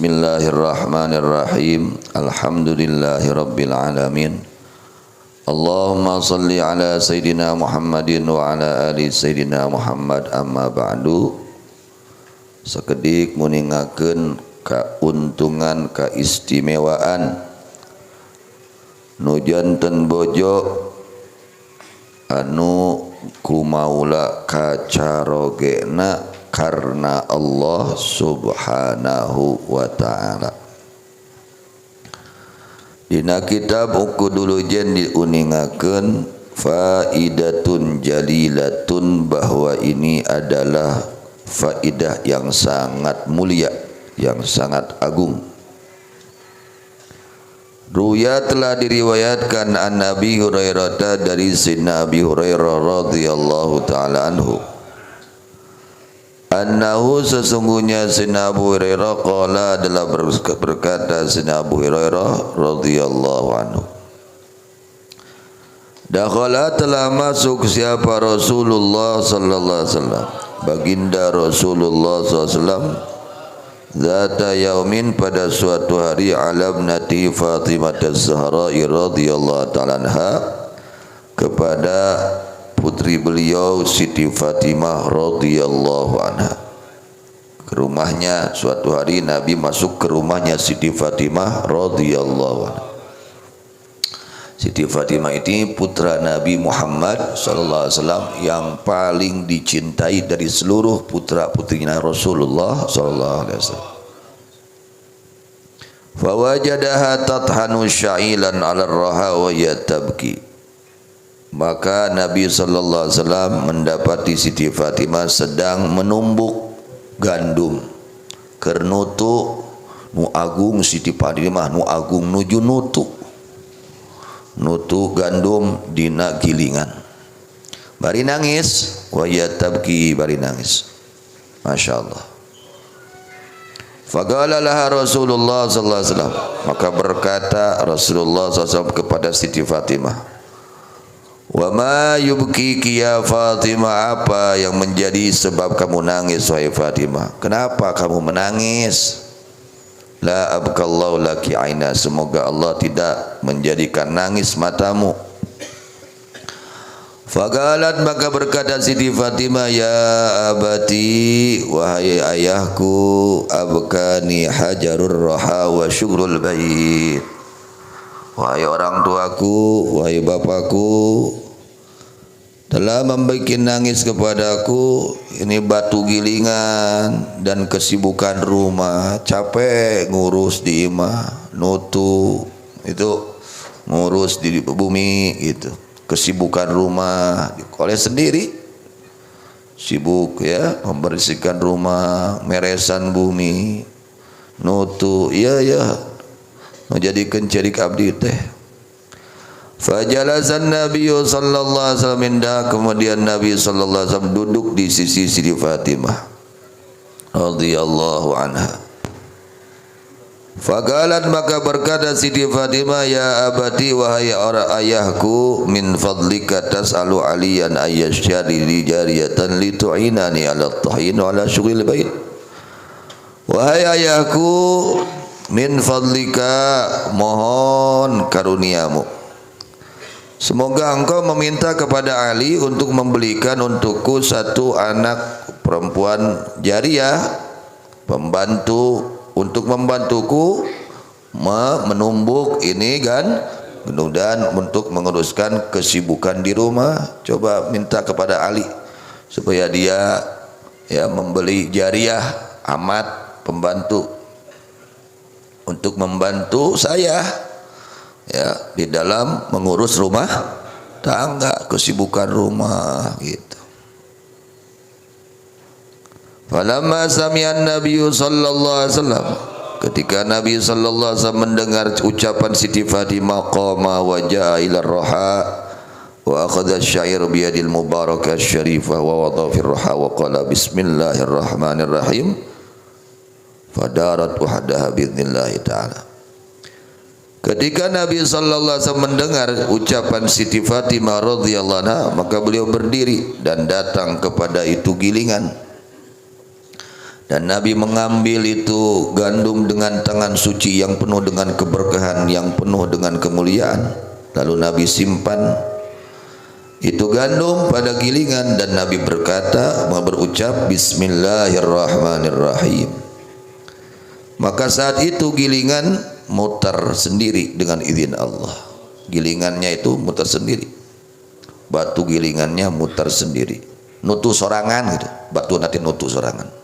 Bismillahirrahmanirrahim. Alhamdulillahirabbil alamin. Allahumma salli ala Sayyidina Muhammadin wa ala ali Sayyidina Muhammad, amma ba'du. Sekedik muningakeun kauntungan, kaistimewaan nu janten bojo anu kumaula kacarogena karena Allah subhanahu wa ta'ala. Dina kitab Uqudul Jen diuningakeun faidatun jalilatun, bahwa ini adalah faidah yang sangat mulia, yang sangat agung. Ruya telah diriwayatkan an Nabi Hurairah, dari Sayyidina Abi Hurairah radhiyallahu ta'ala anhu, annahu sesungguhnya Sayyidina Abu Hurairah qala adalah berkata Sayyidina Abu Hurairah radhiyallahu anhu, dakhala telah masuk siapa Rasulullah sallallahu alaihi wasallam, baginda Rasulullah sallallahu alaihi wasallam, zata yaumin pada suatu hari, ala ibnati Fatimah az-Zahra radhiyallahu ta'ala anha, kepada putri beliau Siti Fatimah radhiyallahu anha. Ke rumahnya suatu hari Nabi masuk ke rumahnya Siti Fatimah radhiyallahu anha. Siti Fatimah ini putra Nabi Muhammad sallallahu alaihi wasallam yang paling dicintai dari seluruh putra-putrinya Rasulullah sallallahu alaihi wasallam. Fa wajadaha tathanu sya'ilan 'ala ar-raha wa yatabki. Maka Nabi sallallahu alaihi wasallam mendapati Siti Fatimah sedang menumbuk gandum. Kernutu nu agung Siti Fatimah, nu agung nuju nutu gandum dina gilingan. Bari nangis, wa yatabki, bari nangis. Masyaallah. Faqala laha Rasulullah sallallahu alaihi wasallam, maka berkata Rasulullah sallallahu alaihi wasallam kepada Siti Fatimah, wa ma yubkiki ya Fatimah, apa yang menjadi sebab kamu nangis wahai Fatimah? Kenapa kamu menangis? La abkallahu laki aina, semoga Allah tidak menjadikan nangis matamu. Faqalat, maka berkata Siti Fatimah, ya abati, wahai ayahku, abkani hajarur raha wa syugrul bait. Wahai orang tuaku, wahai bapakku, telah membuat nangis kepadaku ini batu gilingan dan kesibukan rumah. Capek ngurus di imah, nutu itu ngurus di bumi itu, kesibukan rumah oleh sendiri, sibuk ya membersihkan rumah, meresan bumi, nutu, iya menjadikan cerik abdi teh. Fajalasan Nabi sallallahu alaihi wasallam indah, kemudian Nabi sallallahu alaihi wasallam duduk di sisi Siti Fatimah radhiyallahu anha. Faqalat, maka berkata Siti Fatimah, ya abati, wahai orang ayahku, min fadlika tas'alu aliyan ayyasyari li jariyatan li tu'inani ala tahin wa ala syughil bait. Wahai ayahku, min fadlika, mohon karuniamu, semoga engkau meminta kepada Ali untuk membelikan untukku satu anak perempuan jariyah, pembantu, untuk membantuku menumbuk ini kan dan untuk menguruskan kesibukan di rumah. Coba minta kepada Ali supaya dia ya membeli jariyah, amat, pembantu, untuk membantu saya ya di dalam mengurus rumah tangga, kesibukan rumah gitu. Falamma sami'an Nabi sallallahu alaihi wasallam, ketika Nabi sallallahu alaihi wasallam mendengar ucapan Siti Fatimah, qama wa ja'a ila ar-raha wa akhadha asy-sya'ir bi yadil mubarakah syarifah wa wada'a fi ar-raha wa qala bismillahirrahmanirrahim, fadarat wahdaha biidznillah ta'ala. Ketika Nabi sallallahu alaihi wasallam mendengar ucapan Siti Fatimah radhiyallahu anha, maka beliau berdiri dan datang kepada itu gilingan. Dan Nabi mengambil itu gandum dengan tangan suci yang penuh dengan keberkahan, yang penuh dengan kemuliaan. Lalu Nabi simpan itu gandum pada gilingan dan Nabi berucap Bismillahirrahmanirrahim. Maka saat itu gilingan mutar sendiri dengan izin Allah. Gilingannya itu mutar sendiri, batu gilingannya mutar sendiri, nutu sorangan gitu, batu nanti nutu sorangan.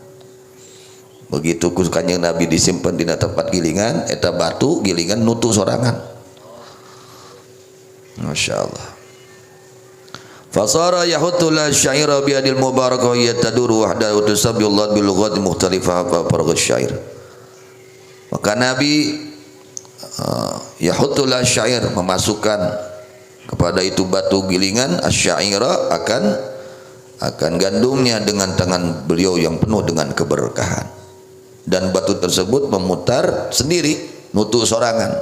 Begitu Kanjeng Nabi disimpan di tempat gilingan, eta batu gilingan nutu sorangan. Masya Allah. Fasara yahutu la syaira biadil mubarakah yataduru wahda utusabiyullah bilughat mukhtalifah farqa syair. Maka Nabi yahutu la syair memasukkan kepada itu batu gilingan asyaira akan gandumnya dengan tangan beliau yang penuh dengan keberkahan. Dan batu tersebut memutar sendiri nutu sorangan.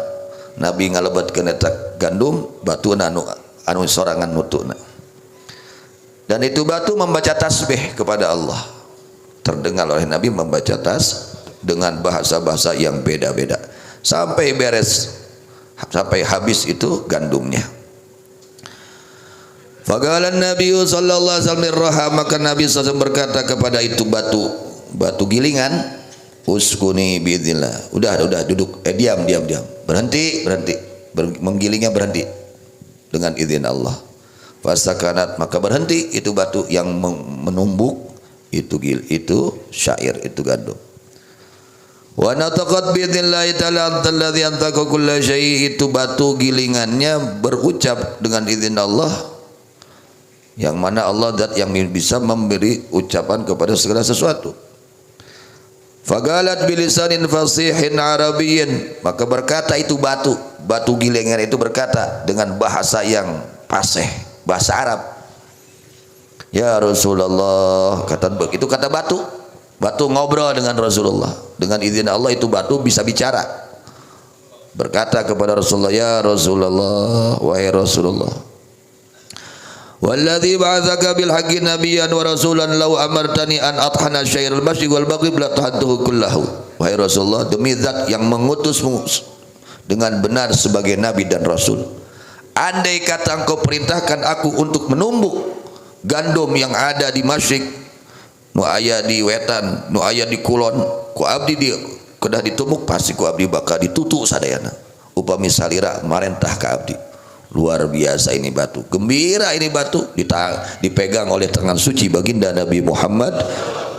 Nabi ngalebatkeun eta gandum batu anu sorangan nutuna. Dan itu batu membaca tasbih kepada Allah. Terdengar oleh Nabi membaca dengan bahasa-bahasa yang beda-beda sampai beres, sampai habis itu gandumnya. Faqala Nabi sallallahu alaihi wasallam, maka Nabi SAW berkata kepada itu batu gilingan, uskuni biidznillah. Udah duduk, diam. Berhenti. Menggilingnya berhenti dengan izin Allah. Fasakanat, maka berhenti itu batu yang menumbuk itu syair, itu gandum. Wa nataqat biidznillah ta'ala alladzi antaqa kulla syai', itu batu gilingannya berucap dengan izin Allah, yang mana Allah zat yang bisa memberi ucapan kepada segala sesuatu. Fagalat bilisanin fasihin arabiyyin, maka berkata itu batu gilingan itu berkata dengan bahasa yang fasih, bahasa Arab. Ya Rasulullah, kata batu ngobrol dengan Rasulullah. Dengan izin Allah itu batu bisa bicara. Berkata kepada Rasulullah, ya Rasulullah, wahai Rasulullah, walladzi ba'atsaka bil haqqi nabiyyan wa rasulan law amartani an athana syairal masyriq wal maghrib la tahadduhu kullahu. Wahai Rasulullah, demi zat yang mengutusmu dengan benar sebagai nabi dan rasul, andai kata engkau perintahkan aku untuk menumbuk gandum yang ada di masyriq, nu aya di wetan, nu aya di kulon, ku abdi di kedah ditumbuk pasti ku abdi bakal ditutu sadayana. Upami salira marentah ka abdi. Luar biasa ini batu, gembira ini batu, dipegang oleh tangan suci baginda Nabi Muhammad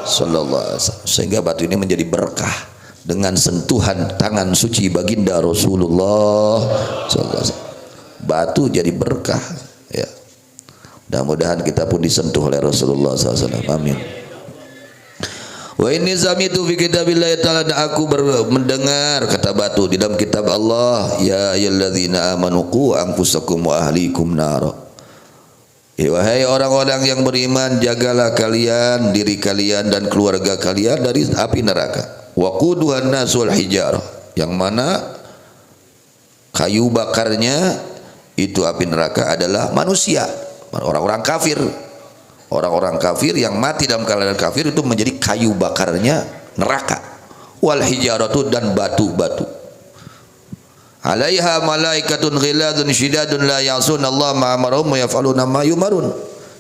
sallallahu alaihi wasallam, sehingga batu ini menjadi berkah dengan sentuhan tangan suci baginda Rasulullah sallallahu alaihi wasallam. Batu jadi berkah ya. Mudah-mudahan kita pun disentuh oleh Rasulullah SAW. Amin. Wa inni zamitu fi kitabillahi ta'ala, aku mendengar kata batu di dalam kitab Allah, ya ayyuhalladzina amanu qu anfusakum wa ahlikum nar. Wahai orang-orang yang beriman, jagalah kalian diri kalian dan keluarga kalian dari api neraka. Wa quduhan nasul hijarah, yang mana kayu bakarnya itu api neraka adalah manusia, orang-orang kafir. Orang-orang kafir yang mati dalam keadaan kafir itu menjadi kayu bakarnya neraka. Wal hijaratu, dan batu-batu. Alaiha malaikatun ghiladun syidadun la ya'suna Allah ma amarahum wa yaf'aluna ma yumarun.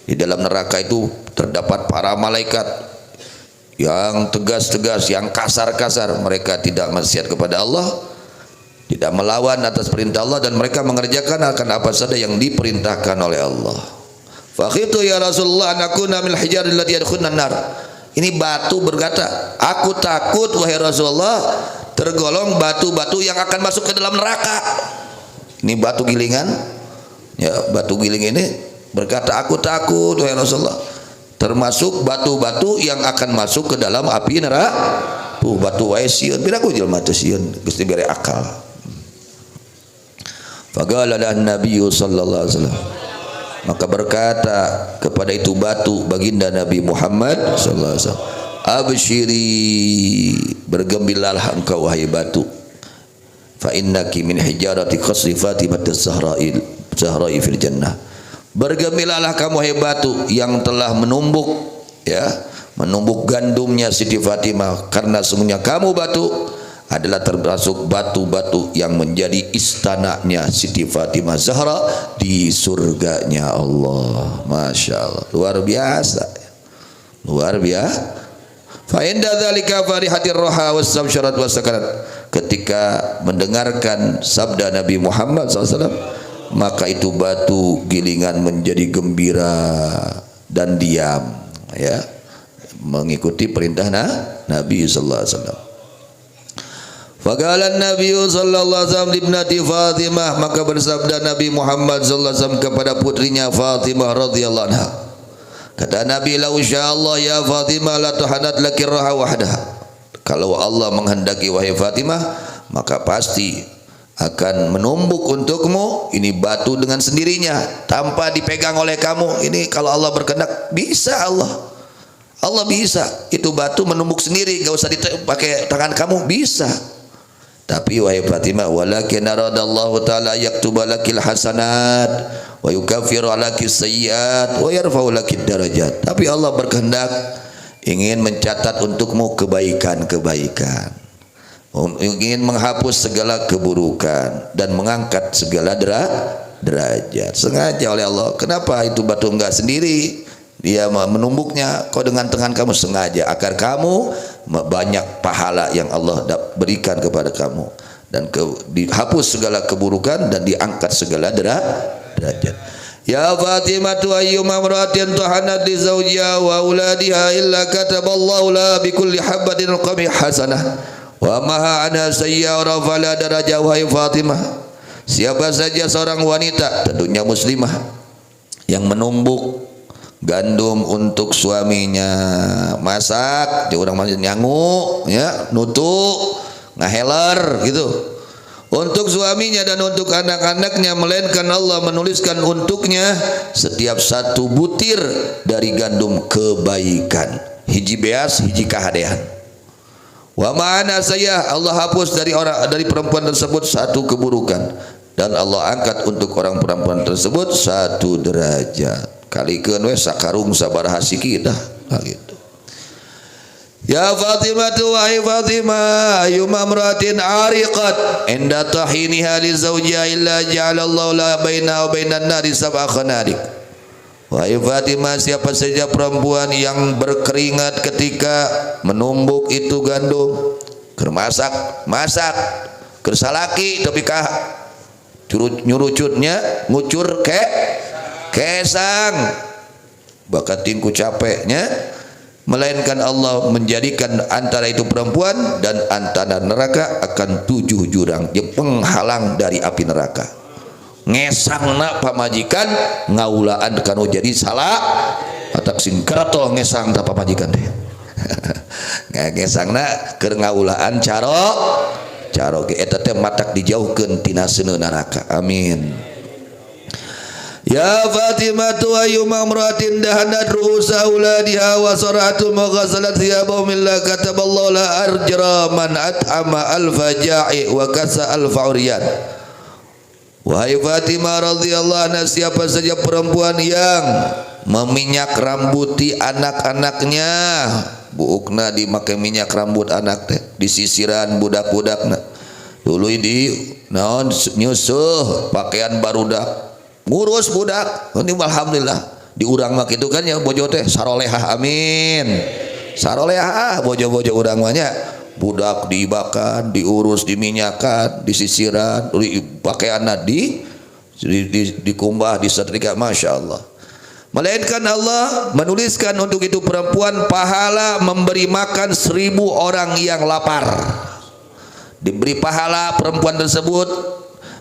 Di dalam neraka itu terdapat para malaikat yang tegas-tegas, yang kasar-kasar. Mereka tidak maksiat kepada Allah, tidak melawan atas perintah Allah, dan mereka mengerjakan akan apa saja yang diperintahkan oleh Allah. Fakhitu ya Rasulullah anakuna minal hijar allati yadkhulun nar. Ini batu berkata, aku takut wahai Rasulullah tergolong batu-batu yang akan masuk ke dalam neraka. Ini batu gilingan ya, batu giling ini berkata, aku takut wahai Rasulullah termasuk batu-batu yang akan masuk ke dalam api neraka. Batu wae sieun, piraku jelema teh sieun, geus dibere akal. Faqala an-nabiy sallallahu alaihi wasallam, maka berkata kepada itu batu baginda Nabi Muhammad sallallahu alaihi wasallam, absyiri, bergembiralah engkau wahai batu, fa innaki min hijarati qasri Fatimatus Zahra'i fil jannah. Bergembiralah kamu wahai batu yang telah menumbuk ya, menumbuk gandumnya Siti Fatimah, karena sungguhnya kamu batu adalah termasuk batu-batu yang menjadi istananya Siti Fatimah Zahra di surganya Allah. Masya Allah, luar biasa, luar biasa. Fa inda dzalika farihatir roha wasabsyarat wasakarat. Ketika mendengarkan sabda Nabi Muhammad SAW, maka itu batu gilingan menjadi gembira dan diam, ya, mengikuti perintah Nabi sallallahu alaihi wasallam. Faqala Nabi sallallahu alaihi wasallam ibnati Fatimah, maka bersabda Nabi Muhammad sallallahu alaihi wasallam kepada putrinya Fatimah radhiyallahu anha. Kata Nabi, "La insyaallah ya Fatimah la tuhadat laki raha wahdaha." Kalau Allah menghendaki wahai Fatimah, maka pasti akan menumbuk untukmu ini batu dengan sendirinya tanpa dipegang oleh kamu. Ini kalau Allah berkehendak bisa, Allah bisa itu batu menumbuk sendiri, gak usah dipakai tangan kamu, bisa. Tapi wahai Fatimah, walakin aradallahu ta'ala yaktuba lakil hasanat wa yukaffiru alaki sayyiat wa yarfa'u lakid darajat. Tapi Allah berkehendak ingin mencatat untukmu kebaikan-kebaikan, ingin menghapus segala keburukan dan mengangkat segala derajat. Sengaja oleh Allah. Kenapa itu batu enggak sendiri dia menumbuknya, kau dengan tangan kamu, sengaja agar kamu banyak pahala yang Allah berikan kepada kamu, dan dihapus segala keburukan dan diangkat segala derajat. Ya Fatimah ayyuma imra'atin tuhanat li zawjiha wa auladiha illa kataballahu la bi kulli habatin qamih hasanah wa maha ana sayyara fala darajah. Wahai Fatimah, siapa saja seorang wanita, tentunya muslimah, yang menumbuk gandum untuk suaminya, masak, dia orang masih nyangu, ya, nutuk, ngaheler gitu, untuk suaminya dan untuk anak-anaknya, melainkan Allah menuliskan untuknya setiap satu butir dari gandum kebaikan, hiji beas, hiji kahadean. Wa ma'ana saya, Allah hapus dari perempuan tersebut satu keburukan, dan Allah angkat untuk orang perempuan tersebut satu derajat. Kalikeun we sakarung sabaraha sikit dah gitu. Ya Fatimah, wahai Fatimah, ayyuma imra'atin ariqat inda tahiniha li zawjiha illa ja'alallahu la baina wa bainan nari sab'a khanadiq. Wahai Fatimah, siapa saja perempuan yang berkeringat ketika menumbuk itu gandum, keur masak keur salaki tapi kah nyurucutnya ngucur kesang bakatin ku capeknya, melainkan Allah menjadikan antara itu perempuan dan antara neraka akan 7 jurang yang penghalang dari api neraka. Ngesangna pamajikan ngaulaan kanu jadi salah atak singkarato ngesang ta pamajikan teh. Ngesangna keur ngaulaan caro ge eta teh matak dijauhkeun tina seuneun neraka. Amin. Ya Fatimah ayyuma imra'atin dahanat ru'usa auladiha wa saratu maghasalat thiyabahum illa kataballahu la arjara man at'ama alfa ja'i wa kasa alfa uryan. Wahai Fatimah radhiyallahu anha, siapa saja perempuan yang meminyak rambuti anak-anaknya, buukna dimakai minyak rambut anak teh, di sisiran budak-budakna dulu di naon nyusuh pakaian barudak, ngurus budak. Ini alhamdulillah di urang mah kitu kan ya, bojo teh sarolehah. Amin. Sarolehah bojo-bojo urang mah nya, budak diibakan, diurus, diminyakan, disisiran, pakaianna dikumbah, disetrika, masya Allah. Melainkan Allah menuliskan untuk itu perempuan pahala memberi makan 1000 orang yang lapar. Diberi pahala perempuan tersebut,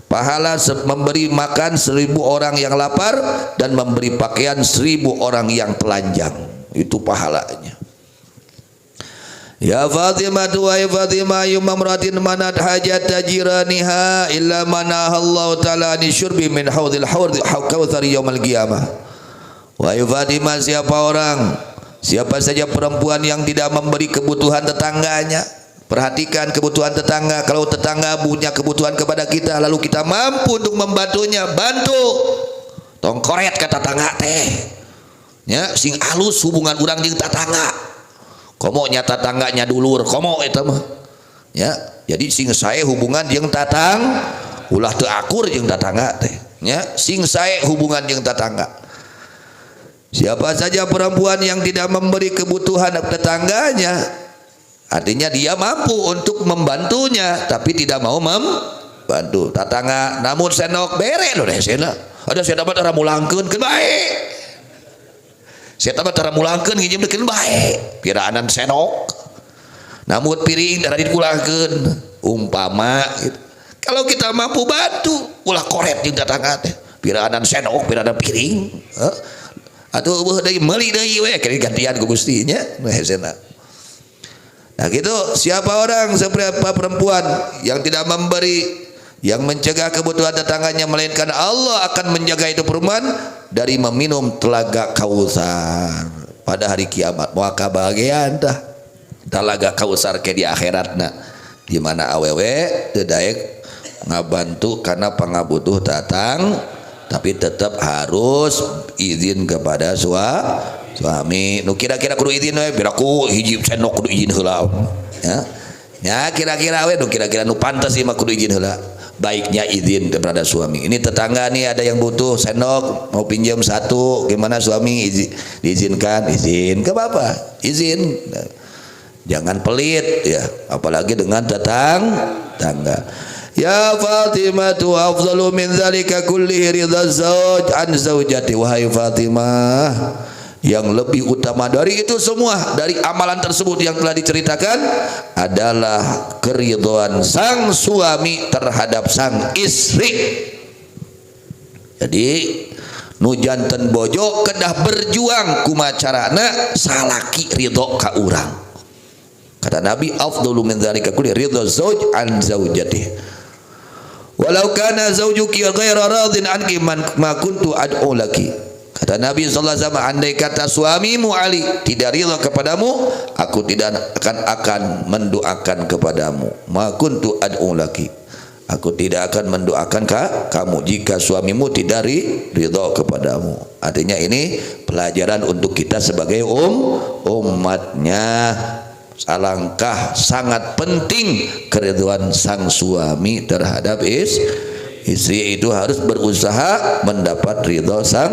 pahala memberi makan 1000 orang yang lapar dan memberi pakaian 1000 orang yang telanjang. Itu pahalanya. Ya Fatimah, wahai Fatimah, ayyuma imra'atin manat hajat tajiraniha illa manahallahu ta'ala ani syurbi min haudil kautsari yaumil qiyamah. Wahai Fatimah, siapa saja perempuan yang tidak memberi kebutuhan tetangganya. Perhatikan kebutuhan tetangga. Kalau tetangga punya kebutuhan kepada kita lalu kita mampu untuk membantunya, bantu. Tong koret ke tetangga teh. Ya, sing alus hubungan urang jeung tetangga. komo nyata tangganya dulur komo eta mah ya. Jadi sing sae hubungan jeung tatang ulah teu akur jeung tatangga teh nya, sing sae hubungan jeung tatangga. Siapa saja perempuan yang tidak memberi kebutuhan tetangganya, artinya dia mampu untuk membantunya tapi tidak mau membantu tatangga. Namun senok bere loh deh sena, ada saya dapat orang mulangkeun keun bae, saya dapat orang mulangkeun ngijim keun bae piraanan senok, namun piring dari dikulangkeun umpama gitu. Kalau kita mampu bantu ulah koret jeung tatangga teh piraanan senok piraanan piring atau eueuh deui meuli deui we gantian ku Gusti nya hesena. Nah gitu, siapa orang siapa perempuan yang tidak memberi, yang mencegah kebutuhan tetangganya, melainkan Allah akan menjaga itu perempuan dari meminum telaga Kautsar pada hari kiamat. Moal kabahagiaan tah telaga Kautsar ke di akhiratna, di mana awewe teu daek ngabantu karena pangabutuh tatang, tapi tetap harus izin kepada suami. Nu kira-kira kudu izin we biraku hiji senok kudu izin heula ya. Ya kira-kira we nu kira-kira nu pantes ieu mah kudu izin heula. Baiknya izin kepada suami. Ini tetangga nih ada yang butuh senok mau pinjam satu, gimana suami diizinkan? Izin ke bapak, izin. Jangan pelit ya, apalagi dengan tetangga. Ya Fatimah tu afdalu min dzalika kullihi ridha zauj an zaujati. Wahai Fatimah, yang lebih utama dari itu semua, dari amalan tersebut yang telah diceritakan adalah keridhaan sang suami terhadap sang istri. Jadi nu janten bojo kedah berjuang kumacarana salaki ridho ka urang. Kata Nabi afdalu min dzalika kulli ridha zauj an zaujati. Walau kana zaujuki ghaira radin anki ma kuntu ad'u laki. Kata Nabi sallallahu alaihi wasallam, andai kata suamimu Ali tidak ridha kepadamu, aku tidak akan mendoakan kepadamu. Ma kuntu ad'u laki. Aku tidak akan mendoakan kamu jika suamimu tidak ridha kepadamu. Artinya ini pelajaran untuk kita sebagai umatnya. Alangkah sangat penting keridhaan sang suami terhadap istri, itu harus berusaha mendapat ridha sang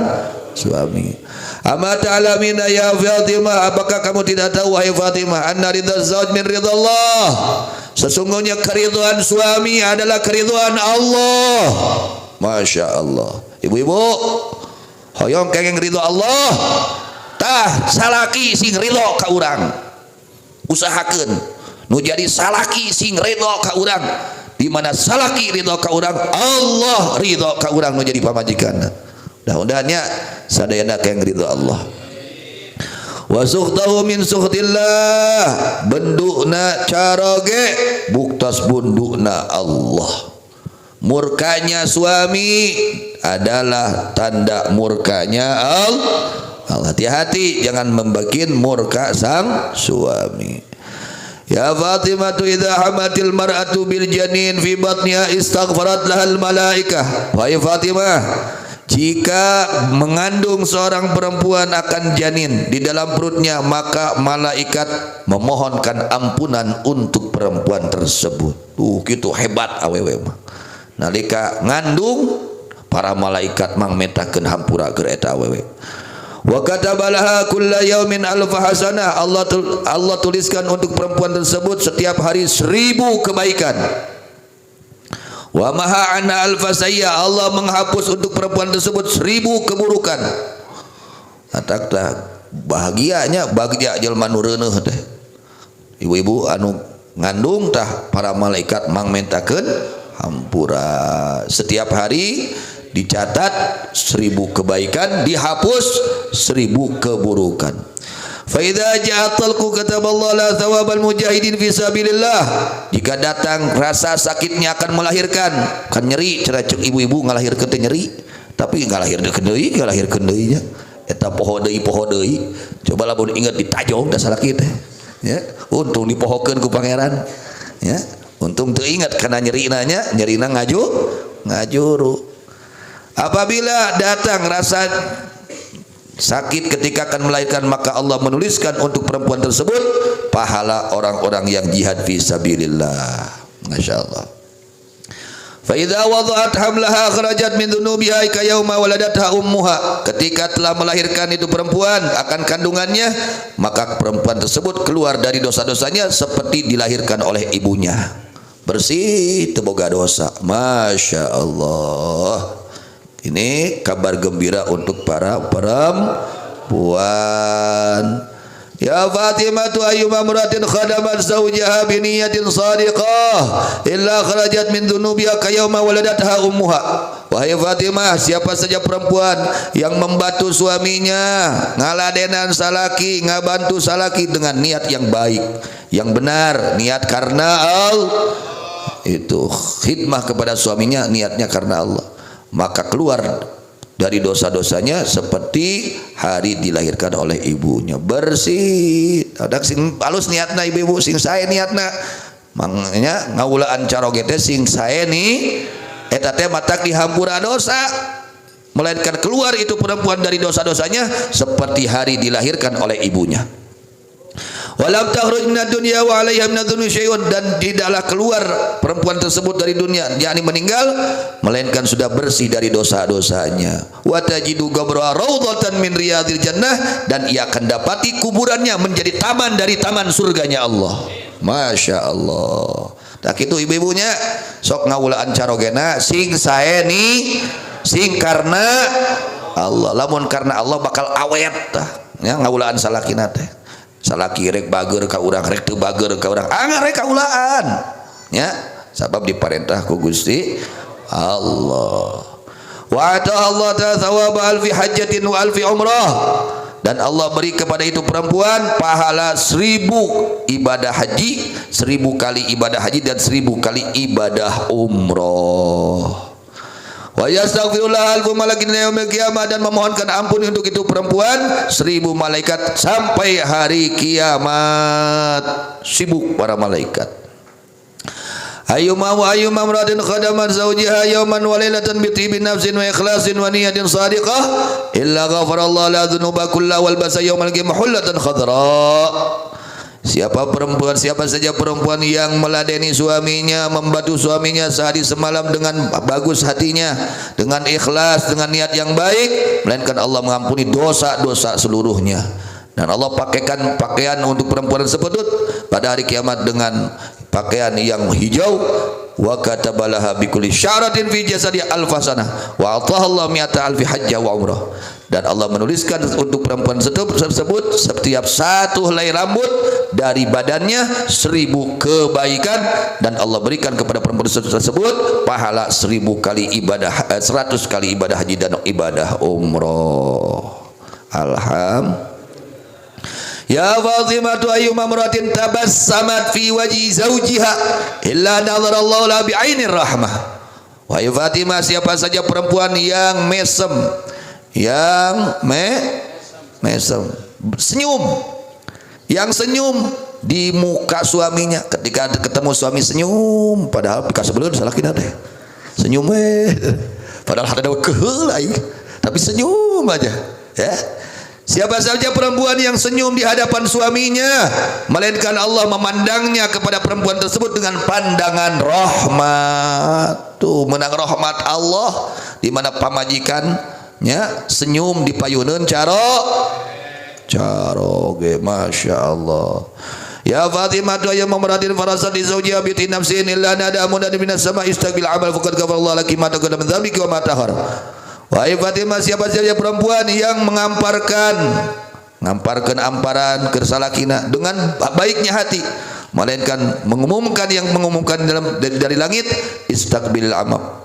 suami. Amma ta'lamina ya Fatimah, apakah kamu tidak tahu wahai Fatimah, anna ridha zauj min ridha Allah, sesungguhnya keridhaan suami adalah keridhaan Allah. Masya Allah. Ibu-ibu hoyong kengeng ridha Allah tah salaki sing ridha ka urang, usahakeun nu jadi salaki sing ridho ka urang, di mana salaki ridho ka urang Allah ridho ka urang nu jadi pamajikanna. Mudah-mudahannya sadayana kang ridho Allah. Wa sukhtahu min sukhtillah, bendukna caroge buktas bundukna Allah. Murkanya suami adalah tanda murkanya Allah. Hati-hati jangan membagiin murka sang suami. Ya Fatimah tu idza hamatil mar'atu bil janin fi batniha istaghfarat lahal malaikah. Wahai Fatimah, jika mengandung seorang perempuan akan janin di dalam perutnya, maka malaikat memohonkan ampunan untuk perempuan tersebut. Gitu hebat awewe mah. Nalika ngandung para malaikat mang metakeun hampura keur eta awewe. Wa katabalaha kulla yaumin alfa hasanah. Allah tuliskan untuk perempuan tersebut setiap hari 1000 kebaikan. Wa maha anna alfa sayya, Allah menghapus untuk perempuan tersebut 1000 keburukan. Atakta bahagianya bagja jelema nu reuneuh teh. Ibu-ibu anu ngandung tah para malaikat mang mentakeun hampura. Setiap hari dicatat 1000 kebaikan, dihapus 1000 keburukan. Fa idza ja'a talqu kataballahu la thawabal mujahidin fi sabilillah. Jika datang rasa sakitnya akan melahirkan, kan nyeri cenah ceuk ibu-ibu ngalahirkeun teh nyeri, tapi ngalahirkeun deui nya. Eta poho deui. Coba lamun inget ditajong da salaki teh. Ya, untung dipohokeun ku pangeran. Ya, untung teu ingat kana nyerina ngajuru. Apabila datang rasa sakit ketika akan melahirkan, maka Allah menuliskan untuk perempuan tersebut pahala orang-orang yang jihad fi sabilillah. Masya Allah. Fa idza wada'at hamlaha kharajat min dhunubiha ka yauma waladatha ummuha. Ketika telah melahirkan itu perempuan akan kandungannya, maka perempuan tersebut keluar dari dosa-dosanya seperti dilahirkan oleh ibunya. Bersih, teboga dosa. Masya Allah. Ini kabar gembira untuk para perempuan. Ya Fatimah tu ayyuma muratin khadamat zawjaha bi niyatin shadiqah illa kharajat min dhunubiha ka yauma waladatha ummuha. Wahai Fatimah, siapa saja perempuan yang membantu suaminya, ngaladenan salaki, ngabantu salaki dengan niat yang baik, yang benar, niat karena Allah, itu khidmah kepada suaminya niatnya karena Allah, maka keluar dari dosa-dosanya seperti hari dilahirkan oleh ibunya. Bersih. Ada sing halus niatna ibu-ibu, sing sae niatna. Makanya ngaulaan caroge teh sing sae ni eta teh matak dihampura dosa. Melainkan keluar itu perempuan dari dosa-dosanya seperti hari dilahirkan oleh ibunya. Walam takhruj minad dunya wa 'alaiha minadz dzunubi syai'un, dan tidaklah keluar perempuan tersebut dari dunia, yakni meninggal, melainkan sudah bersih dari dosa-dosanya. Wa tajidu qabra raudhatan min riyadil jannah, dan ia akan dapati kuburannya menjadi taman dari taman surganya Allah. Masya Allah. Tak itu ibu-ibunya sok ngawulaan carogena sing saeni sing karena Allah. Lamun karena Allah bakal awet tah. Ya ngawulaan salakina teh. Salaki rek bager ka urang, rek teu bager ka urang, anggar rek kaulaan nya sabab diparentah ku Gusti Allah. Wa ata Allah ta thawab alfi hajjatin wa alfi umrah, dan Allah beri kepada itu perempuan pahala 1000 ibadah haji, 1000 kali ibadah haji dan 1000 kali ibadah umrah. Wa yastaghfirullah alfu malakin yaumil qiyamah, dan memohonkan ampun untuk itu perempuan 1000 malaikat sampai hari kiamat. Sibuk para malaikat. Ayyuma wa ayyuma imratin khadamat zawjiha yawman wa lailatan bi tibi nafsin wa ikhlasin wa niyatin shadiqah illa ghafarallahu la dhunuba kullaha wal basa yawmal qiyamah hullatan khadra. Siapa saja perempuan yang meladeni suaminya, membantu suaminya sehari semalam dengan bagus hatinya, dengan ikhlas, dengan niat yang baik, melainkan Allah mengampuni dosa-dosa seluruhnya. Dan Allah pakaikan pakaian untuk perempuan tersebut pada hari kiamat dengan pakaian yang hijau. Wa katabalaha bikulli syaratin fi jasadi alfasana wa ataha Allah mi'ata alfi hajjah wa umrah. Dan Allah menuliskan untuk perempuan tersebut setiap satu helai rambut dari badannya 1000 kebaikan, dan Allah berikan kepada perempuan tersebut pahala 1000 kali ibadah, 100 kali ibadah haji dan ibadah umrah. Alhamdulillah. Ya Fatimah tu ayyuma muratin tabassamat fi wajhi zawjiha illa nadharallahu la bi'ainir rahmah. Wahai Fatimah, siapa saja perempuan yang mesem, senyum, yang senyum di muka suaminya, ketika ketemu suami senyum, padahal pika sebelum salah kina teh senyum padahal ada kehelai tapi senyum aja ya. Siapa saja perempuan yang senyum di hadapan suaminya, melainkan Allah memandangnya kepada perempuan tersebut dengan pandangan rahmat. Tuh menang rahmat Allah, di mana pamajikannya senyum di payuneun caroge. Masya Allah. Ya Fatimah tu ayam memeratin farasat di zawjiha bi nafsin illa nada mudan minas sama istaqbil amal faqad ghafarallahu laki ma taqaddama min dzambiki wa ma ta'akhkhar. Wahai Fatimah, siapa saja perempuan yang mengamparkan amparan kersalakina dengan baiknya hati, melainkan mengumumkan dari langit, istaqbil amal,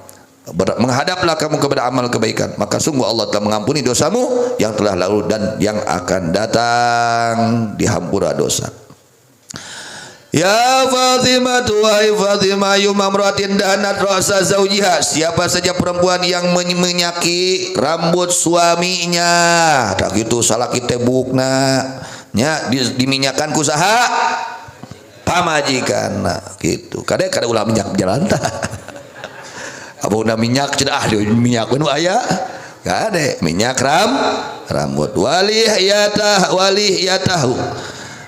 menghadaplah kamu kepada amal kebaikan, maka sungguh Allah telah mengampuni dosamu yang telah lalu dan yang akan datang, dihampura dosa. Ya Fatimah, wahai Fatimah, ayyuma imratin dahanat ra'sa zawjiha, siapa saja perempuan yang menyaki rambut suaminya, tak gitu salah kita bukna nya diminyakan ku saha pamajikan, nah gitu kada ulah minyak jalan tah abuna minyak cenah minyak nu aya kade minyak rambut walihiyatahu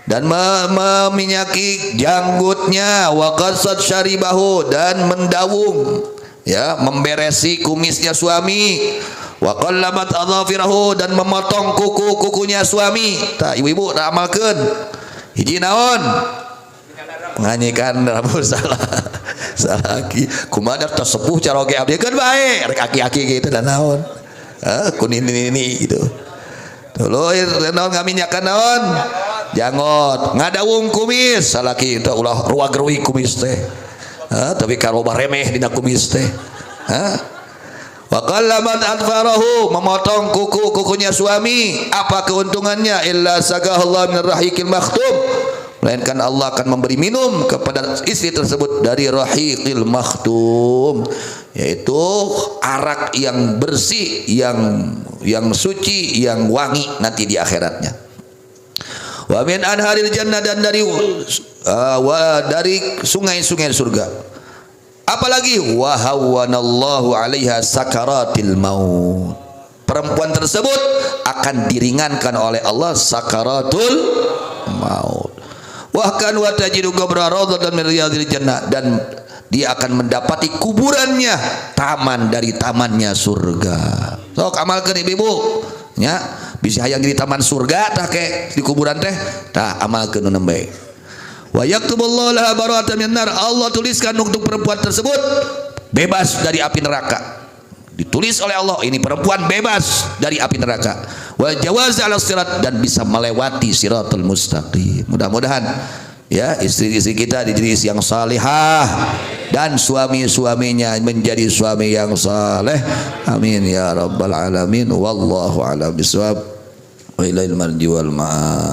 dan meminyaki janggutnya wa qassat syaribahu dan mendawung ya memberesi kumisnya suami wa qallamat adhafirahu dan memotong kuku-kukunya suami. Tah ibu-ibu tak amalkeun hiji naon nganyikan rambut salah laki kumaha tersepuh caroge abdi keun bae rek aki-aki gitu dan naon kunin ini gitu tuluy naon ngaminyakan naon jangot ngadawung kumis salaki teh ulah ruag-ruig kumis teh tapi karoba remeh dina kumis teh wa qallamat adfarahu memotong kuku-kukunya suami. Apa keuntungannya? Illa sagahallahu min rahiqil makhtum, melainkan Allah akan memberi minum kepada istri tersebut dari rahiqil makhtum, yaitu arak yang bersih, yang suci, yang wangi nanti di akhiratnya. Wa min anharil jannah, dan dari sungai-sungai surga. Apalagi wa hawwanallahu 'alaiha sakaratil maut, perempuan tersebut akan diringankan oleh Allah sakaratul maut. Bahkan wa tajidu qabra rawdatan min riyadil jannah, dan dia akan mendapati kuburannya taman dari tamannya surga. Sok amalkeun ibu-ibu nya bisa hayang di taman surga tah ke di kuburan teh tah amalkeun nu nembe. Wa yaktubullahu laha bara'atan minan nar, Allah tuliskan untuk perempuan tersebut bebas dari api neraka. Ditulis oleh Allah ini perempuan bebas dari api neraka. Wa jawaz 'ala sirat, dan bisa melewati siratal mustaqim. Mudah-mudahan ya istri-istri kita jadi istri yang salihah dan suami-suaminya menjadi suami yang saleh. Amin ya rabbal alamin. Wallahu a'lam bishawab. Wa ilaihil marji wal ma'ab.